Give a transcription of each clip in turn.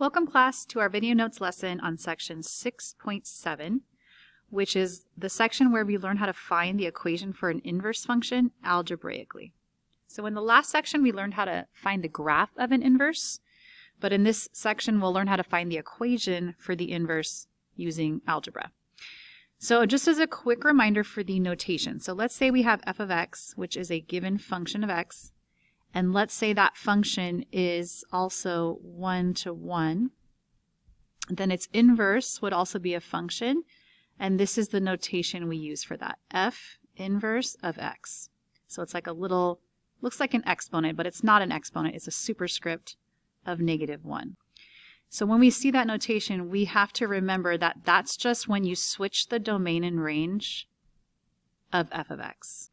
Welcome class to our video notes lesson on section 6.7, which is the section where we learn how to find the equation for an inverse function algebraically. So in the last section we learned how to find the graph of an inverse, but in this section we'll learn how to find the equation for the inverse using algebra. So just as a quick reminder for the notation, so let's say we have f of x, which is a given function of x, and let's say that function is also 1 to 1, then its inverse would also be a function, and this is the notation we use for that, f inverse of x. So it's like a little, looks like an exponent, but it's not an exponent, it's a superscript of -1. So when we see that notation, we have to remember that that's just when you switch the domain and range of f of x.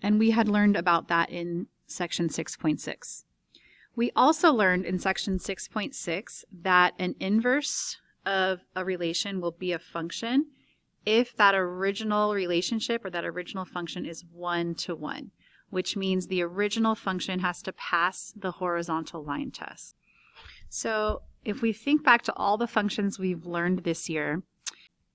And we had learned about that in section 6.6. We also learned in section 6.6 that an inverse of a relation will be a function if that original relationship or that original function is 1 to 1, which means the original function has to pass the horizontal line test. So if we think back to all the functions we've learned this year,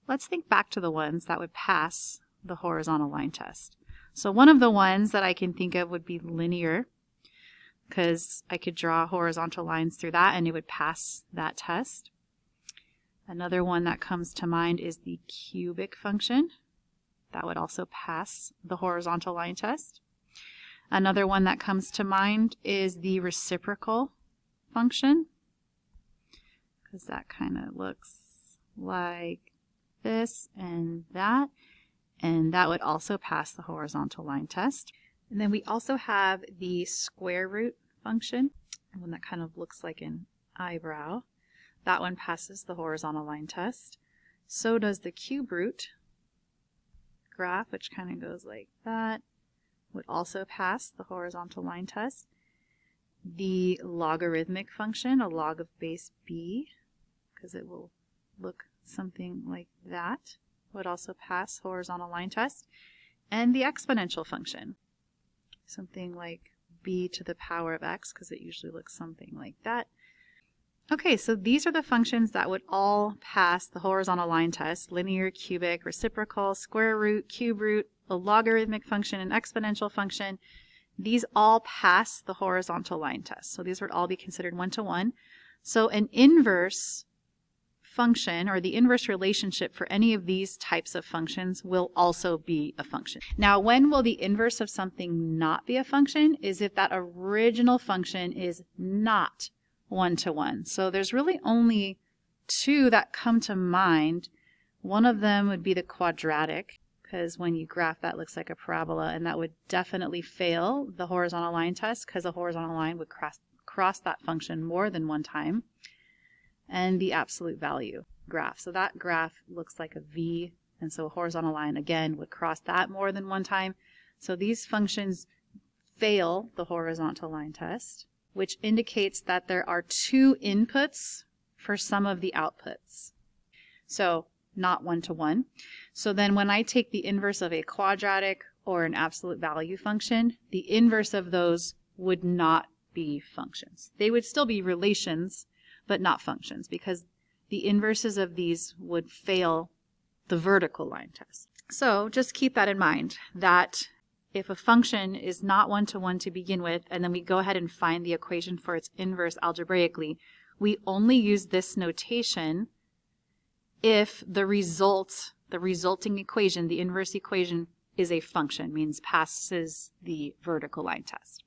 let's think back to the ones that would pass the horizontal line test. So one of the ones that I can think of would be linear, because I could draw horizontal lines through that and it would pass that test. Another one that comes to mind is the cubic function. That would also pass the horizontal line test. Another one that comes to mind is the reciprocal function, because that kind of looks like this and that would also pass the horizontal line test. And then we also have the square root function, one that kind of looks like an eyebrow. That one passes the horizontal line test. So does the cube root graph, which kind of goes like that, would also pass the horizontal line test. The logarithmic function, a log of base b, because it will look something like that, would also pass horizontal line test. And the exponential function, something like b to the power of x, because it usually looks something like that. Okay, so these are the functions that would all pass the horizontal line test: linear, cubic, reciprocal, square root, cube root, a logarithmic function, an exponential function. These all pass the horizontal line test. So these would all be considered 1 to 1. So an inverse function, or the inverse relationship for any of these types of functions, will also be a function. Now, when will the inverse of something not be a function? Is if that original function is not 1 to 1. So there's really only two that come to mind. One of them would be the quadratic, because when you graph that, looks like a parabola, and that would definitely fail the horizontal line test, because a horizontal line would cross that function more than one time. And the absolute value graph. So that graph looks like a V, and so a horizontal line again would cross that more than one time. So these functions fail the horizontal line test, which indicates that there are two inputs for some of the outputs. So not 1 to 1. So then when I take the inverse of a quadratic or an absolute value function, the inverse of those would not be functions. They would still be relations, but not functions, because the inverses of these would fail the vertical line test. So just keep that in mind, that if a function is not 1 to 1 to begin with, and then we go ahead and find the equation for its inverse algebraically, we only use this notation if the resulting equation, the inverse equation, is a function, means passes the vertical line test.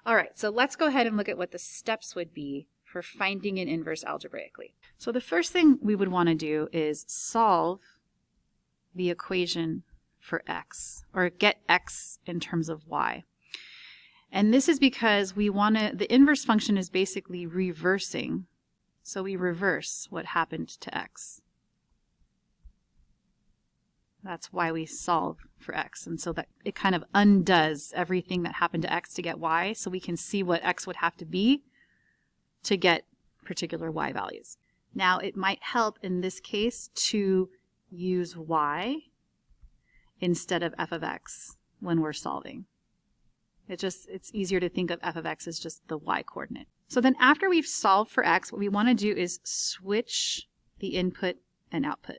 All right, so let's go ahead and look at what the steps would be for finding an inverse algebraically. So the first thing we would want to do is solve the equation for x, or get x in terms of y. And this is because we want to, the inverse function is basically reversing. So we reverse what happened to x. That's why we solve for x. And so that it kind of undoes everything that happened to x to get y, so we can see what x would have to be to get particular y values. Now, it might help in this case to use y instead of f of x when we're solving. It's easier to think of f of x as just the y coordinate. So then after we've solved for x, what we want to do is switch the input and output.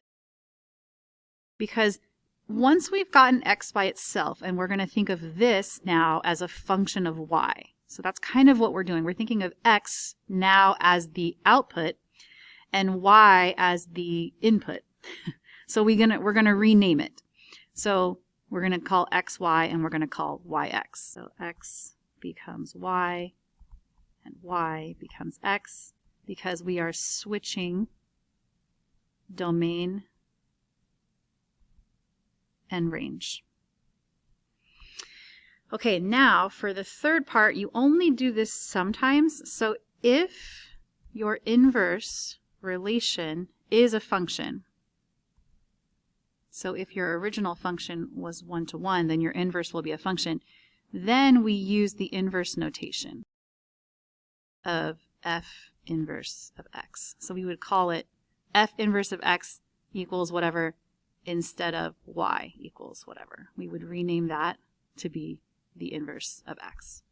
Because once we've gotten x by itself, and we're going to think of this now as a function of y. So that's kind of what we're doing. We're thinking of x now as the output and y as the input. So we're gonna rename it. So we're going to call x y and we're going to call y x. So x becomes y and y becomes x because we are switching domain and range. Okay, now for the third part, you only do this sometimes. So if your inverse relation is a function, so if your original function was 1-to-1, then your inverse will be a function, then we use the inverse notation of f inverse of x. So we would call it f inverse of x equals whatever instead of y equals whatever. We would rename that to be the inverse of x.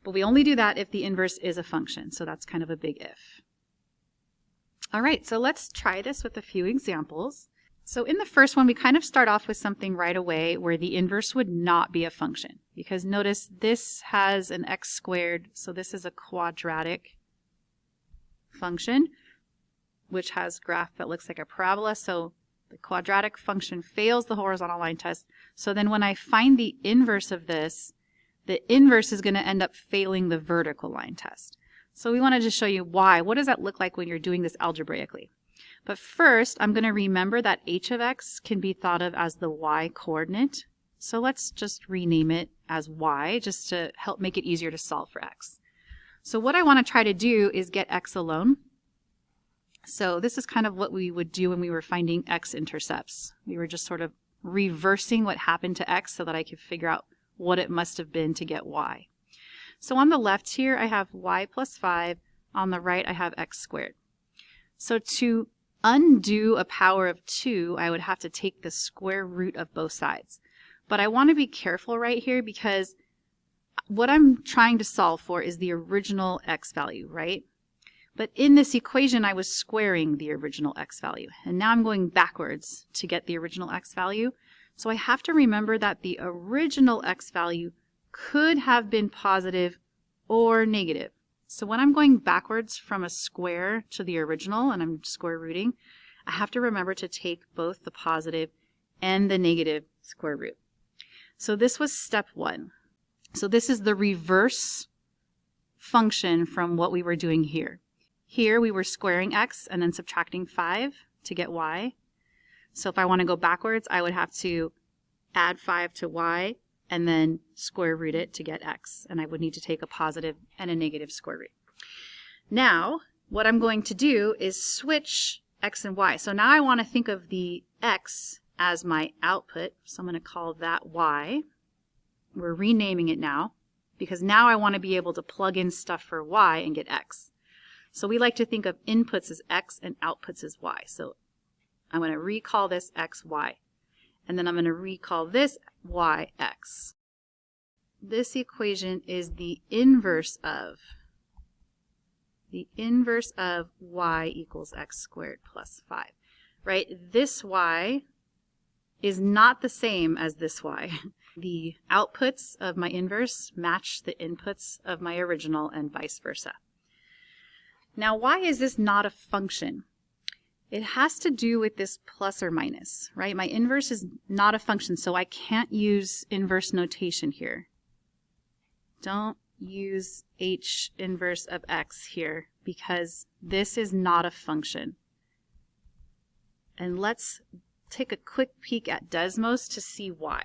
But we only do that if the inverse is a function, so that's kind of a big if. All right, so let's try this with a few examples. So in the first one, we kind of start off with something right away where the inverse would not be a function. Because notice this has an x squared, so this is a quadratic function, which has graph that looks like a parabola. So the quadratic function fails the horizontal line test. So then when I find the inverse of this, the inverse is going to end up failing the vertical line test. So we want to just show you why. What does that look like when you're doing this algebraically? But first, I'm going to remember that h of x can be thought of as the y coordinate. So let's just rename it as y, just to help make it easier to solve for x. So what I want to try to do is get x alone. So this is kind of what we would do when we were finding x-intercepts. We were just sort of reversing what happened to x so that I could figure out what it must have been to get y. So on the left here, I have y plus 5. On the right, I have x squared. So to undo a power of 2, I would have to take the square root of both sides. But I want to be careful right here because what I'm trying to solve for is the original x value, right? But in this equation, I was squaring the original x value. And now I'm going backwards to get the original x value. So I have to remember that the original x value could have been positive or negative. So when I'm going backwards from a square to the original and I'm square rooting, I have to remember to take both the positive and the negative square root. So this was step 1. So this is the reverse function from what we were doing here. Here we were squaring x and then subtracting 5 to get y. So if I want to go backwards, I would have to add 5 to y and then square root it to get x. And I would need to take a positive and a negative square root. Now, what I'm going to do is switch x and y. So now I want to think of the x as my output. So I'm going to call that y. We're renaming it now because now I want to be able to plug in stuff for y and get x. So we like to think of inputs as x and outputs as y. So I'm going to recall this x, y. And then I'm going to recall this y, x. This equation is the inverse of y equals x squared plus 5. Right? This y is not the same as this y. The outputs of my inverse match the inputs of my original and vice versa. Now, why is this not a function? It has to do with this plus or minus, right? My inverse is not a function, so I can't use inverse notation here. Don't use h inverse of x here because this is not a function. And let's take a quick peek at Desmos to see why.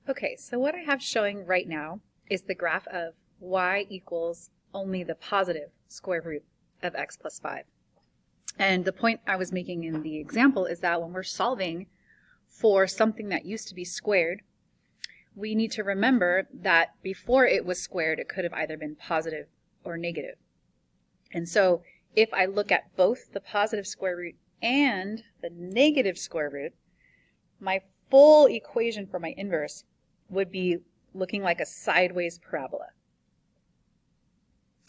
Okay, so what I have showing right now is the graph of y equals only the positive square root of x plus 5. And the point I was making in the example is that when we're solving for something that used to be squared, we need to remember that before it was squared, it could have either been positive or negative. And so if I look at both the positive square root and the negative square root, my full equation for my inverse would be looking like a sideways parabola.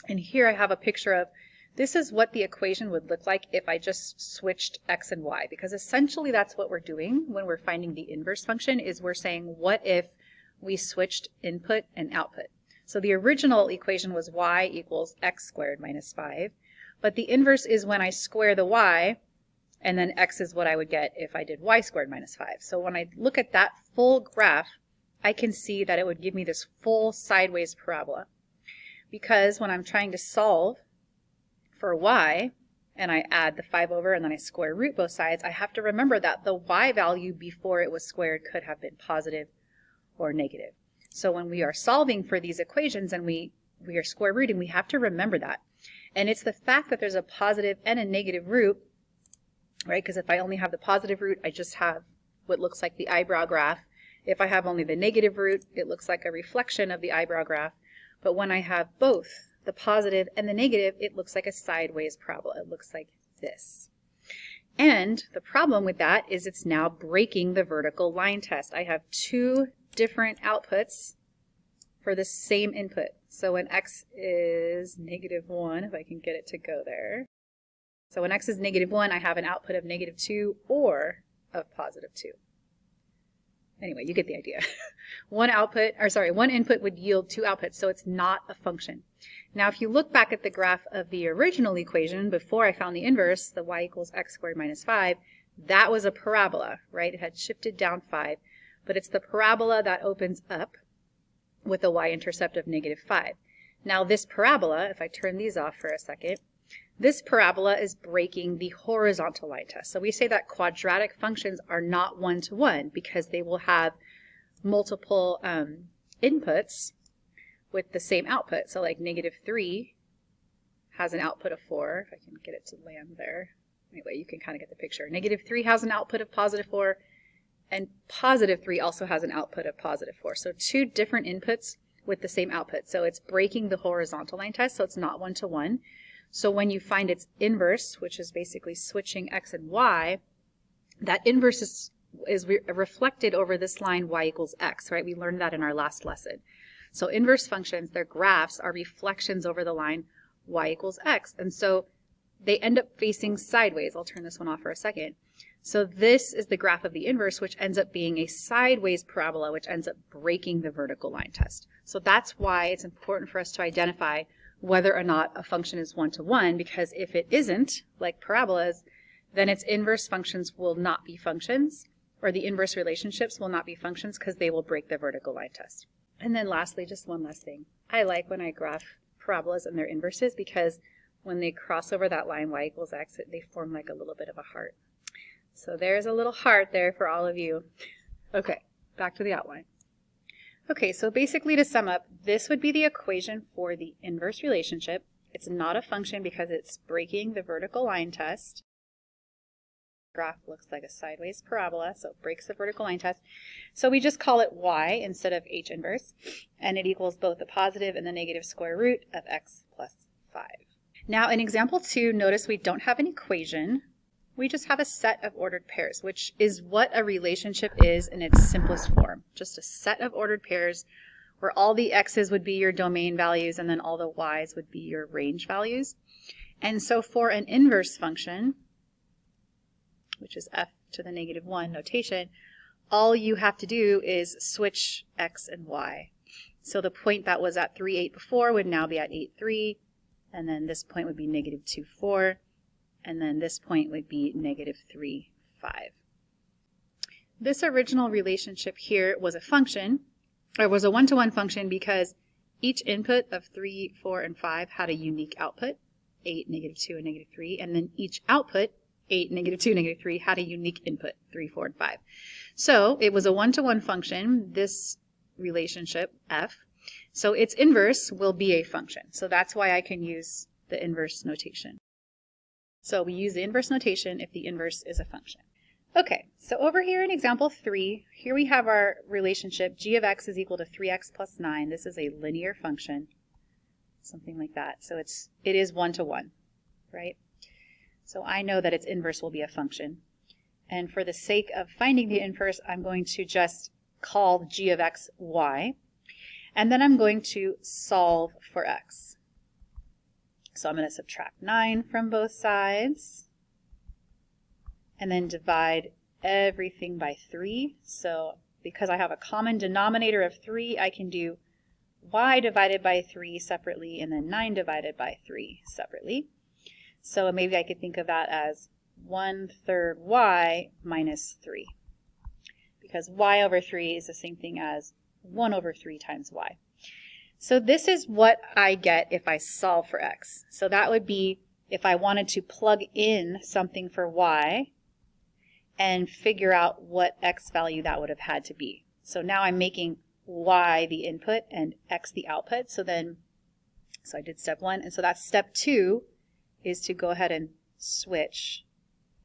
And here I have a picture of, this is what the equation would look like if I just switched x and y, because essentially that's what we're doing when we're finding the inverse function, is we're saying what if we switched input and output. So the original equation was y equals x squared minus 5, but the inverse is when I square the y, and then x is what I would get if I did y squared minus 5. So when I look at that full graph, I can see that it would give me this full sideways parabola. Because when I'm trying to solve for y, and I add the 5 over and then I square root both sides, I have to remember that the y value before it was squared could have been positive or negative. So when we are solving for these equations and we are square rooting, we have to remember that. And it's the fact that there's a positive and a negative root, right? Because if I only have the positive root, I just have what looks like the eyebrow graph. If I have only the negative root, it looks like a reflection of the eyebrow graph. But when I have both the positive and the negative, it looks like a sideways parabola. It looks like this. And the problem with that is it's now breaking the vertical line test. I have two different outputs for the same input. So when x is -1, if I can get it to go there. So when x is -1, I have an output of -2 or of +2. Anyway, you get the idea. One input would yield two outputs, so it's not a function. Now, if you look back at the graph of the original equation before I found the inverse, the y equals x squared minus 5, that was a parabola, right? It had shifted down 5, but it's the parabola that opens up with a y-intercept of -5. Now, this parabola, if I turn these off for a second, this parabola is breaking the horizontal line test. So we say that quadratic functions are not one-to-one because they will have multiple inputs with the same output. So like -3 has an output of 4. If I can get it to land there. Anyway, you can kind of get the picture. -3 has an output of +4, and +3 also has an output of +4. So two different inputs with the same output. So it's breaking the horizontal line test, so it's not one-to-one. So when you find its inverse, which is basically switching x and y, that inverse is reflected over this line y equals x, right? We learned that in our last lesson. So inverse functions, their graphs are reflections over the line y equals x. And so they end up facing sideways. I'll turn this one off for a second. So this is the graph of the inverse, which ends up being a sideways parabola, which ends up breaking the vertical line test. So that's why it's important for us to identify whether or not a function is one-to-one, because if it isn't, like parabolas, then its inverse functions will not be functions, or the inverse relationships will not be functions because they will break the vertical line test. And then lastly, just one last thing. I like when I graph parabolas and their inverses because when they cross over that line y equals x, they form like a little bit of a heart. So there's a little heart there for all of you. Okay, back to the outline. Okay, so basically to sum up, this would be the equation for the inverse relationship. It's not a function because it's breaking the vertical line test. The graph looks like a sideways parabola, so it breaks the vertical line test. So we just call it y instead of h inverse, and it equals both the positive and the negative square root of x plus 5. Now in example 2, notice we don't have an equation. We just have a set of ordered pairs, which is what a relationship is in its simplest form. Just a set of ordered pairs where all the x's would be your domain values and then all the y's would be your range values. And so for an inverse function, which is f to the -1 notation, all you have to do is switch x and y. So the point that was at 3, 8 before would now be at 8, 3, and then this point would be -2, 4. And then this point would be -3, 5. This original relationship here was a function, or was a one-to-one function because each input of 3, 4, and 5 had a unique output, 8, -2, and -3, and then each output, 8, -2, -3, had a unique input, 3, 4, and 5. So it was a one-to-one function, this relationship, f. So its inverse will be a function. So that's why I can use the inverse notation. So we use the inverse notation if the inverse is a function. Okay, so over here in example 3, here we have our relationship g of x is equal to 3x plus 9. This is a linear function, something like that. So it is one-to-one, right? So I know that its inverse will be a function. And for the sake of finding the inverse, I'm going to just call g of x y. And then I'm going to solve for x. So I'm going to subtract 9 from both sides and then divide everything by 3. So because I have a common denominator of 3, I can do y divided by 3 separately and then 9 divided by 3 separately. So maybe I could think of that as 1/3 y minus 3, because y over 3 is the same thing as 1 over 3 times y. So this is what I get if I solve for x. So that would be if I wanted to plug in something for y and figure out what x value that would have had to be. So now I'm making y the input and x the output. So I did step 1, and so that's step 2 is to go ahead and switch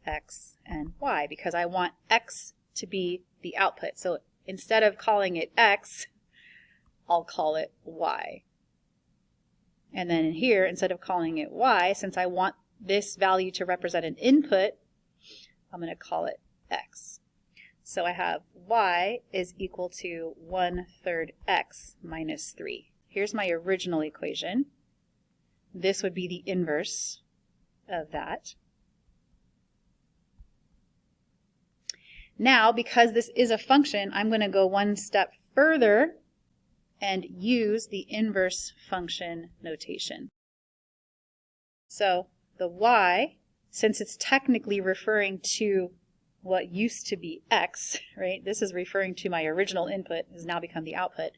x and y because I want x to be the output. So instead of calling it x, I'll call it y. And then in here, instead of calling it y, since I want this value to represent an input, I'm going to call it x. So I have y is equal to 1/3 x minus 3. Here's my original equation. This would be the inverse of that. Now, because this is a function, I'm going to go one step further and use the inverse function notation. So the y, since it's technically referring to what used to be x, right? This is referring to my original input, has now become the output.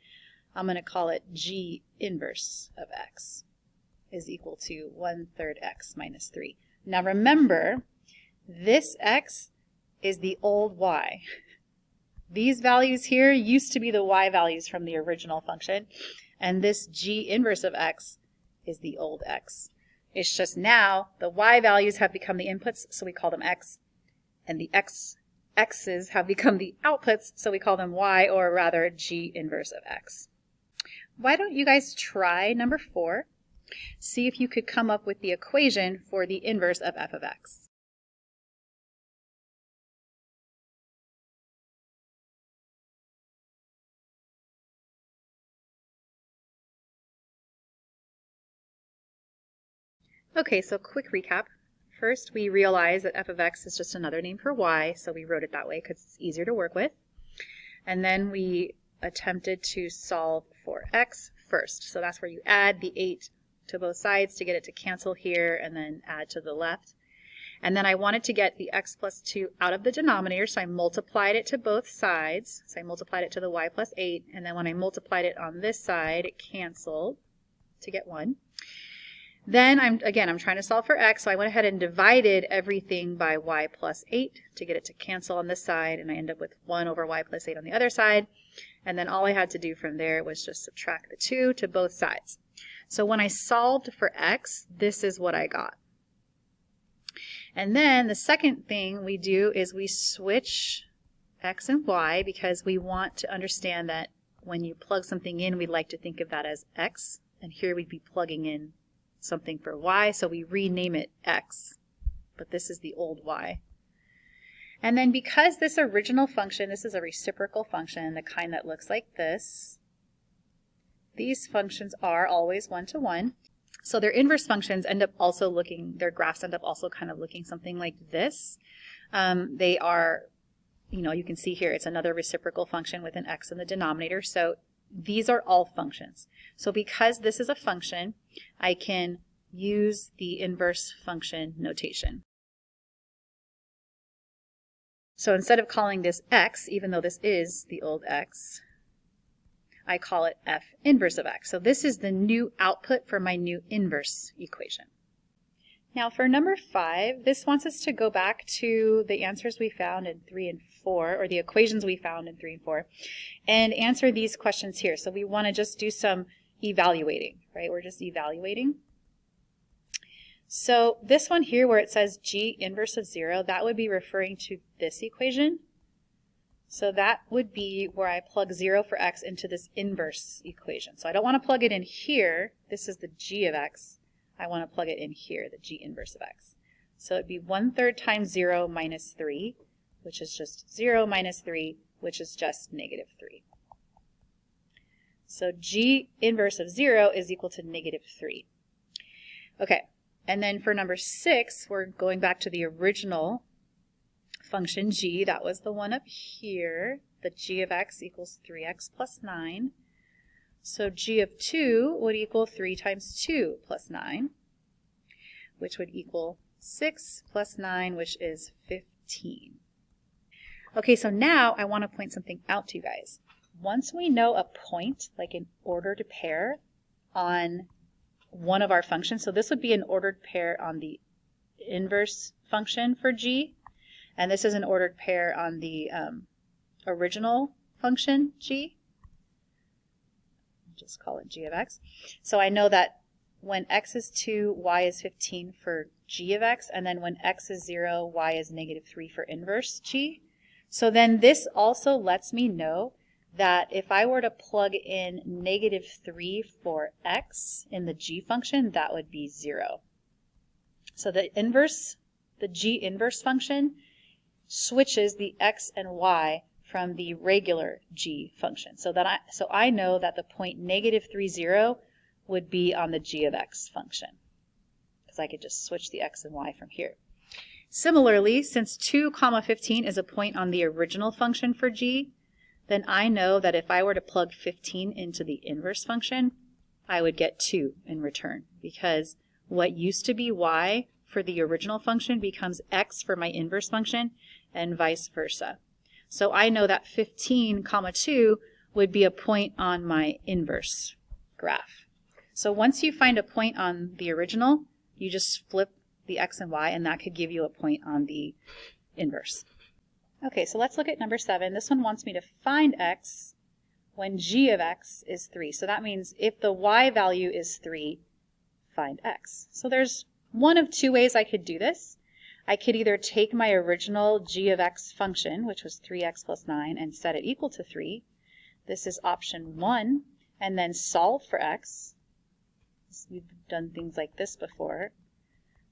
I'm going to call it g inverse of x is equal to 1/3 x minus 3. Now remember, this x is the old y. These values here used to be the y values from the original function, and this g inverse of x is the old x. It's just now the y values have become the inputs, so we call them x, and the x's have become the outputs, so we call them y, or rather g inverse of x. Why don't you guys try number 4? See if you could come up with the equation for the inverse of f of x. Okay, so quick recap. First, we realized that f of x is just another name for y, so we wrote it that way because it's easier to work with. And then we attempted to solve for x first. So that's where you add the 8 to both sides to get it to cancel here and then add to the left. And then I wanted to get the x plus 2 out of the denominator, so I multiplied it to both sides. So I multiplied it to the y plus 8, and then when I multiplied it on this side, it canceled to get 1. Then I'm trying to solve for x, so I went ahead and divided everything by y plus 8 to get it to cancel on this side, and I end up with 1 over y plus 8 on the other side. And then all I had to do from there was just subtract the 2 to both sides. So when I solved for x, this is what I got. And then the second thing we do is we switch x and y because we want to understand that when you plug something in, we'd like to think of that as x, and here we'd be plugging in something for y, so we rename it x, but this is the old y. And then because this original function, this is a reciprocal function, the kind that looks like this, these functions are always one-to-one, so their inverse functions end up also looking, their graphs end up also kind of looking something like this. They are, you can see here, it's another reciprocal function with an x in the denominator, so these are all functions. So because this is a function, I can use the inverse function notation. So instead of calling this x, even though this is the old x, I call it f inverse of x. So this is the new output for my new inverse equation. Now for number 5, this wants us to go back to the answers we found in 3 and 4, or the equations we found in 3 and 4, and answer these questions here. So we want to just do some evaluating, right? We're just evaluating. So this one here where it says g inverse of 0, that would be referring to this equation. So that would be where I plug 0 for x into this inverse equation. So I don't want to plug it in here. This is the g of x. I want to plug it in here, the g inverse of x. So it'd be 1/3 times 0 minus 3, which is just 0 minus 3, which is just negative 3. So g inverse of 0 is equal to negative 3. Okay, and then for number 6, we're going back to the original function g. That was the one up here. The g of x equals 3x plus 9. So g of 2 would equal 3 times 2 plus 9, which would equal 6 plus 9, which is 15. Okay, so now I want to point something out to you guys. Once we know a point, like an ordered pair, on one of our functions, so this would be an ordered pair on the inverse function for g, and this is an ordered pair on the original function g. Just call it g of x. So I know that when x is 2, y is 15 for g of x, and then when x is 0, y is negative 3 for inverse g. So then this also lets me know that if I were to plug in negative 3 for x in the g function, that would be 0. So the g inverse function switches the x and y from the regular g function. So I know that the point negative 3, 0 would be on the g of x function, because I could just switch the x and y from here. Similarly, since 2, 15 is a point on the original function for g, then I know that if I were to plug 15 into the inverse function, I would get 2 in return, because what used to be y for the original function becomes x for my inverse function, and vice versa. So I know that 15, 2 would be a point on my inverse graph. So once you find a point on the original, you just flip the x and y, and that could give you a point on the inverse. Okay, so let's look at number 7. This one wants me to find x when g of x is 3. So that means if the y value is 3, find x. So there's one of two ways I could do this. I could either take my original g of x function, which was 3x plus 9, and set it equal to 3. This is option 1, and then solve for x. We've done things like this before.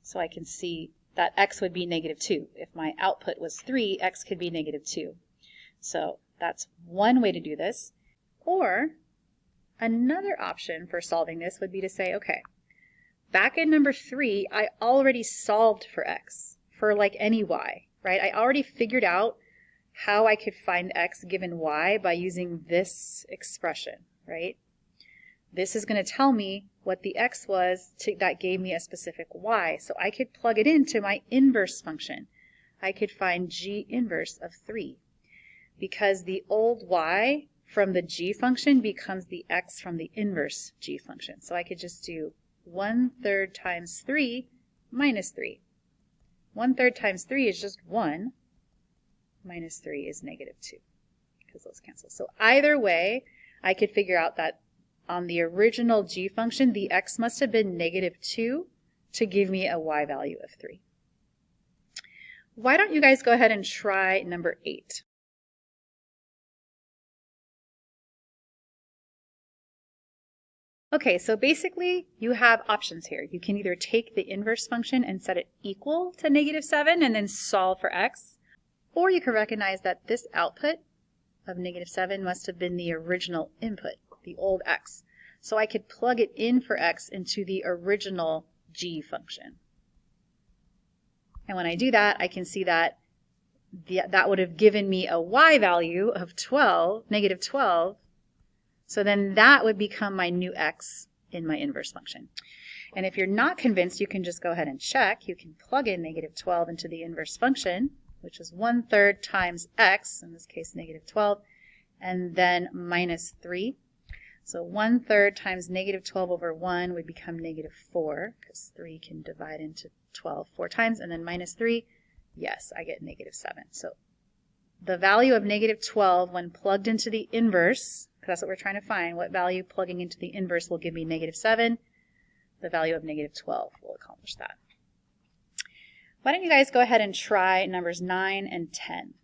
So I can see that x would be negative 2. If my output was 3, x could be negative 2. So that's one way to do this. Or another option for solving this would be to say, okay, back in number 3, I already solved for x, for like any y, right? I already figured out how I could find x given y by using this expression, right? This is going to tell me what the x was that gave me a specific y. So I could plug it into my inverse function. I could find g inverse of 3, because the old y from the g function becomes the x from the inverse g function. So I could just do 1/3 times 3 minus 3. 1/3 times 3 is just 1. Minus 3 is negative 2, because those cancel. So either way, I could figure out that on the original g function, the x must have been negative 2 to give me a y value of 3. Why don't you guys go ahead and try number 8? Okay, so basically you have options here. You can either take the inverse function and set it equal to negative 7 and then solve for x, or you can recognize that this output of negative 7 must have been the original input, the old x. So I could plug it in for x into the original g function. And when I do that, I can see that that would have given me a y value of 12, negative 12. So then that would become my new x in my inverse function. And if you're not convinced, you can just go ahead and check. You can plug in negative 12 into the inverse function, which is 1/3 times x, in this case negative 12, and then minus 3. So 1/3 times negative 12 over 1 would become negative 4, because 3 can divide into 12 4 times, and then minus 3, yes, I get negative 7. So the value of negative 12 when plugged into the inverse, because that's what we're trying to find, what value plugging into the inverse will give me negative 7, the value of negative 12 will accomplish that. Why don't you guys go ahead and try numbers 9 and 10.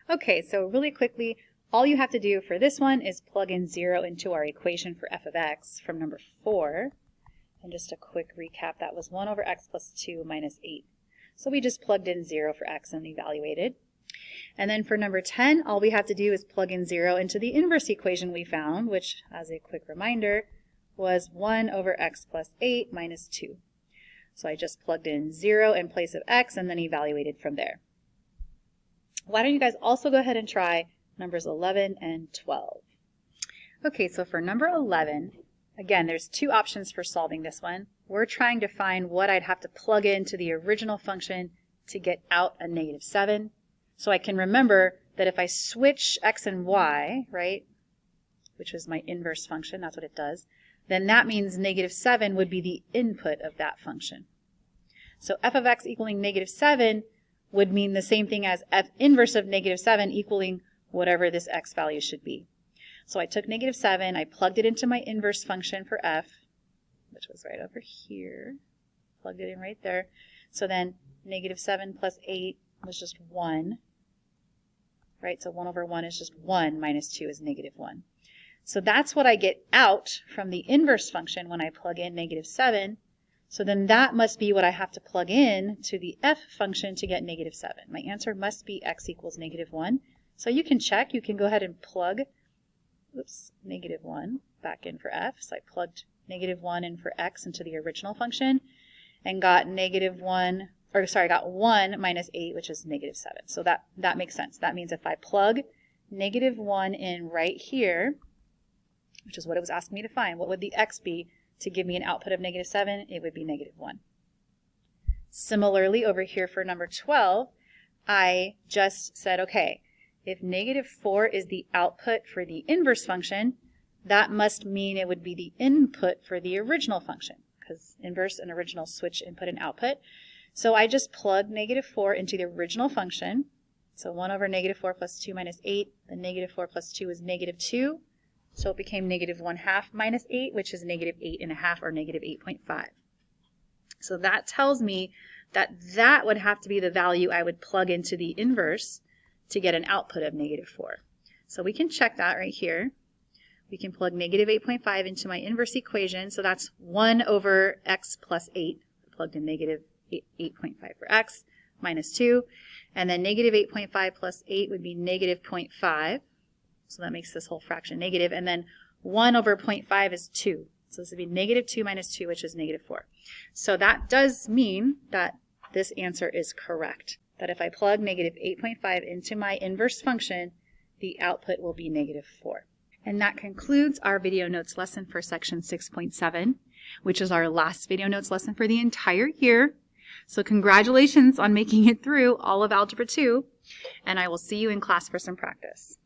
Okay, so really quickly, all you have to do for this one is plug in 0 into our equation for f of x from number 4. And just a quick recap, that was 1 over x plus 2 minus 8. So we just plugged in 0 for x and evaluated. And then for number 10, all we have to do is plug in 0 into the inverse equation we found, which, as a quick reminder, was 1 over x plus 8 minus 2. So I just plugged in 0 in place of x and then evaluated from there. Why don't you guys also go ahead and try numbers 11 and 12. Okay, so for number 11, again, there's two options for solving this one. We're trying to find what I'd have to plug into the original function to get out a negative 7. So I can remember that if I switch x and y, right, which is my inverse function, that's what it does, then that means negative 7 would be the input of that function. So f of x equaling negative 7 would mean the same thing as f inverse of negative 7 equaling whatever this x value should be. So I took negative 7, I plugged it into my inverse function for f, which was right over here, plugged it in right there. So then negative 7 plus 8 was just 1, right? So 1 over 1 is just 1 minus 2 is negative 1. So that's what I get out from the inverse function when I plug in negative 7. So then that must be what I have to plug in to the f function to get negative 7. My answer must be x equals negative 1. So you can check. You can go ahead and plug negative 1 back in for f. So I plugged negative 1 in for x into the original function and got got 1 minus 8, which is negative 7. So that makes sense. That means if I plug negative 1 in right here, which is what it was asking me to find, what would the x be to give me an output of negative 7? It would be negative 1. Similarly, over here for number 12, I just said, okay, if negative 4 is the output for the inverse function, that must mean it would be the input for the original function, because inverse and original switch input and output. So I just plugged negative 4 into the original function. So 1 over negative 4 plus 2 minus 8, the negative 4 plus 2 is negative 2. So it became negative 1/2 minus 8, which is negative 8.5 or negative 8.5. So that tells me that that would have to be the value I would plug into the inverse to get an output of negative 4. So we can check that right here. We can plug negative 8.5 into my inverse equation. So that's 1 over x plus 8. I plugged in negative 8.5 for x minus 2. And then negative 8.5 plus 8 would be negative 0.5. So that makes this whole fraction negative. And then 1 over 0.5 is 2. So this would be negative 2 minus 2, which is negative 4. So that does mean that this answer is correct. That if I plug negative 8.5 into my inverse function, the output will be negative 4. And that concludes our video notes lesson for section 6.7, which is our last video notes lesson for the entire year. So congratulations on making it through all of Algebra 2, and I will see you in class for some practice.